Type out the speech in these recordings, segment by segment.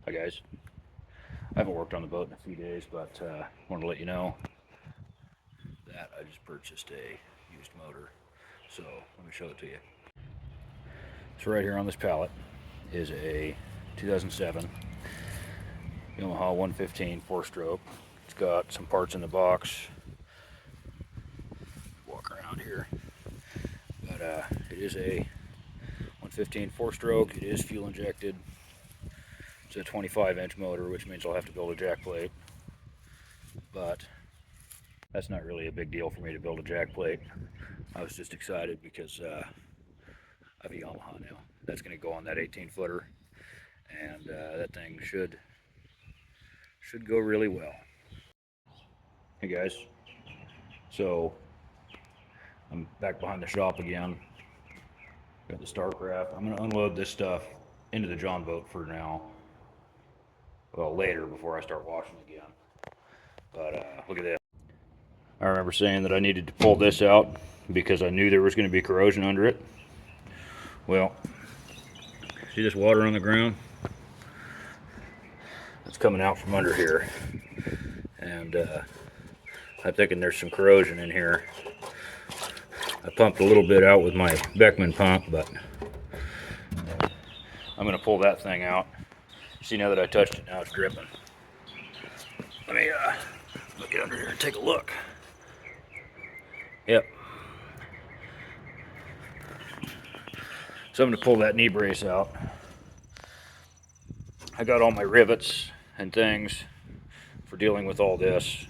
Hi guys, I haven't worked on the boat in a few days, but wanted to let you know that I just purchased a used motor. So let me show it to you. So right here on this pallet is a 2007 Yamaha 115 4-stroke. It's got some parts in the box. Walk around here, but it is a 115 4-stroke. It is fuel injected. It's a 25-inch motor, which means I'll have to build a jack plate, but that's not really a big deal for me to build a jack plate. I was just excited because I have a Yamaha now. That's going to go on that 18-footer, and that thing should go really well. Hey guys, so I'm back behind the shop again. Got the StarCraft. I'm going to unload this stuff into the John boat for now. Well, later before I start washing again. But look at this. I remember saying that I needed to pull this out because I knew there was going to be corrosion under it. Well, see this water on the ground? It's coming out from under here. And I'm thinking there's some corrosion in here. I pumped a little bit out with my Beckman pump, but I'm going to pull that thing out. See, now that I touched it, now it's dripping. Let me get under here and take a look. Yep. So I'm going to pull that knee brace out. I got all my rivets and things for dealing with all this.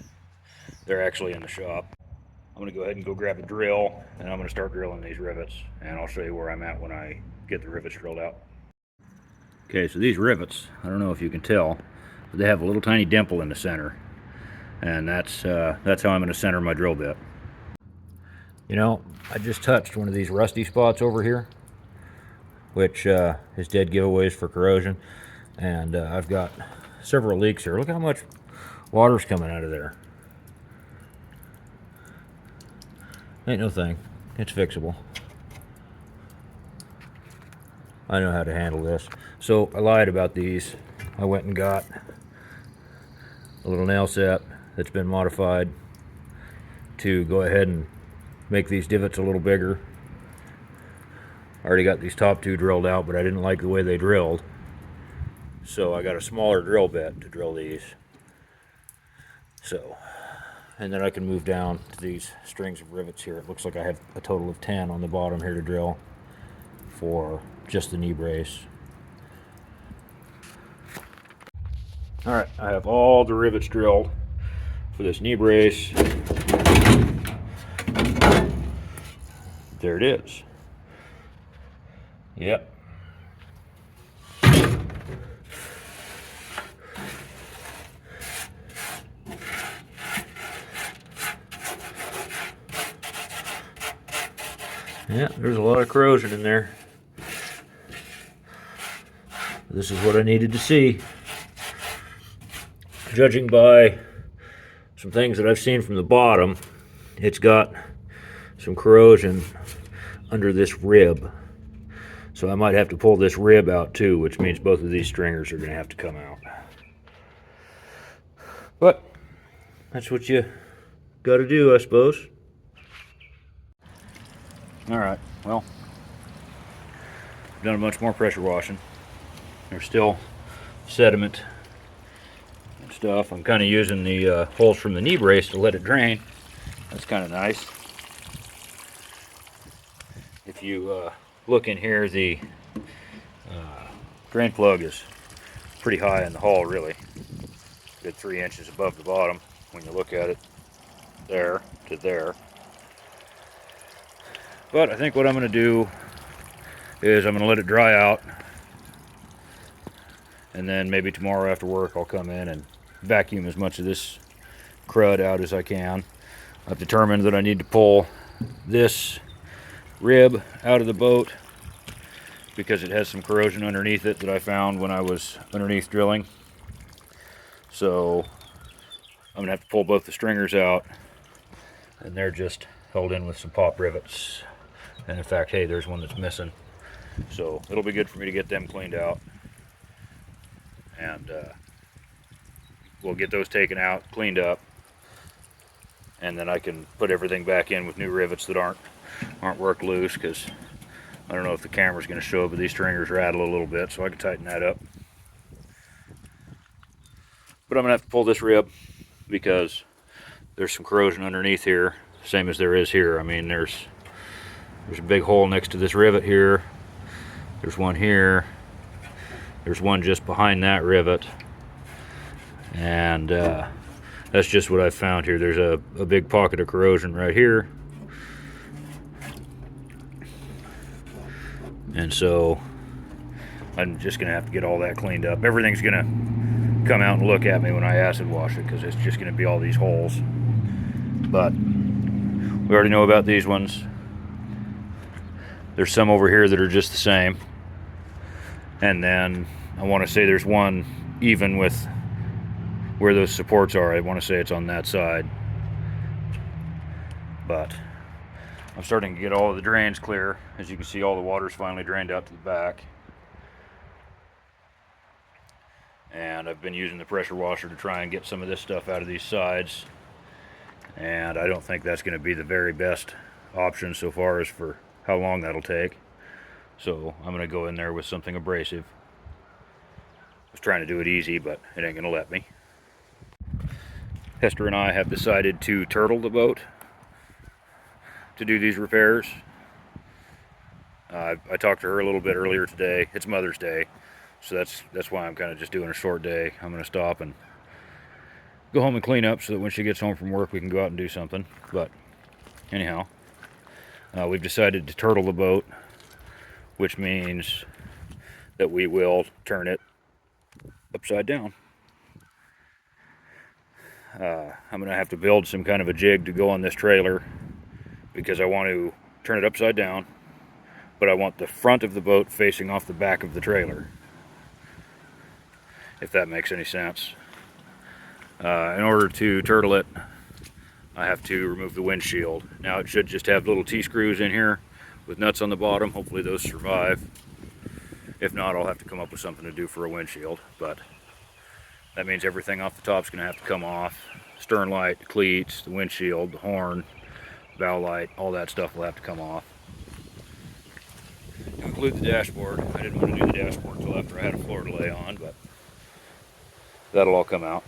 They're actually in the shop. I'm going to go ahead and go grab a drill, and I'm going to start drilling these rivets, and I'll show you where I'm at when I get the rivets drilled out. Okay, so these rivets, I don't know if you can tell, but they have a little tiny dimple in the center, and that's how I'm going to center my drill bit. You know, I just touched one of these rusty spots over here, which is dead giveaways for corrosion, and I've got several leaks here. Look how much water's coming out of there. Ain't no thing. It's fixable. I know how to handle this. So I lied about these. I went and got a little nail set that's been modified to go ahead and make these divots a little bigger. I already got these top two drilled out, but I didn't like the way they drilled. So I got a smaller drill bit to drill these. So, and then I can move down to these strings of rivets here. It looks like I have a total of 10 on the bottom here to drill for just the knee brace. All right, I have all the rivets drilled for this knee brace. There it is. Yep. Yeah, there's a lot of corrosion in there. This is what I needed to see. Judging by some things that I've seen from the bottom, it's got some corrosion under this rib. So I might have to pull this rib out too, which means both of these stringers are going to have to come out. But that's what you got to do, I suppose. All right, well, I've done a bunch more pressure washing. There's still sediment and stuff. I'm kind of using the holes from the knee brace to let it drain. That's kind of nice. If you look in here, the drain plug is pretty high in the hull, really. Good 3 inches above the bottom when you look at it, there to there. But I think what I'm going to do is I'm going to let it dry out, and then maybe tomorrow after work I'll come in and vacuum as much of this crud out as I can. I've determined that I need to pull this rib out of the boat because it has some corrosion underneath it that I found when I was underneath drilling. So I'm going to have to pull both the stringers out, and they're just held in with some pop rivets. And in fact, hey, there's one that's missing. So it'll be good for me to get them cleaned out. and we'll get those taken out, cleaned up, and then I can put everything back in with new rivets that aren't worked loose, because I don't know if the camera's going to show, but these stringers rattle a little bit, so I can tighten that up. But I'm going to have to pull this rib because there's some corrosion underneath here, same as there is here. I mean, there's a big hole next to this rivet here. There's one here. There's one just behind that rivet. And that's just what I found here. There's a big pocket of corrosion right here. And so I'm just going to have to get all that cleaned up. Everything's going to come out and look at me when I acid wash it, because it's just going to be all these holes. But we already know about these ones. There's some over here that are just the same. And then I want to say there's one even with where those supports are. I want to say it's on that side. But I'm starting to get all of the drains clear. As you can see, all the water's finally drained out to the back. And I've been using the pressure washer to try and get some of this stuff out of these sides. And I don't think that's going to be the very best option so far as for how long that'll take. So I'm going to go in there with something abrasive. I was trying to do it easy, but it ain't going to let me. Hester and I have decided to turtle the boat to do these repairs. I talked to her a little bit earlier today. It's Mother's Day, so that's why I'm kind of just doing a short day. I'm going to stop and go home and clean up so that when she gets home from work we can go out and do something. But anyhow, we've decided to turtle the boat, which means that we will turn it upside down. I'm going to have to build some kind of a jig to go on this trailer, because I want to turn it upside down, but I want the front of the boat facing off the back of the trailer, if that makes any sense. In order to turtle it, I have to remove the windshield. Now it should just have little T-screws in here with nuts on the bottom. Hopefully those survive. If not, I'll have to come up with something to do for a windshield, but that means everything off the top is going to have to come off. Stern light, the cleats, the windshield, the horn, bow light, all that stuff will have to come off. To include the dashboard, I didn't want to do the dashboard until after I had a floor to lay on, but that'll all come out.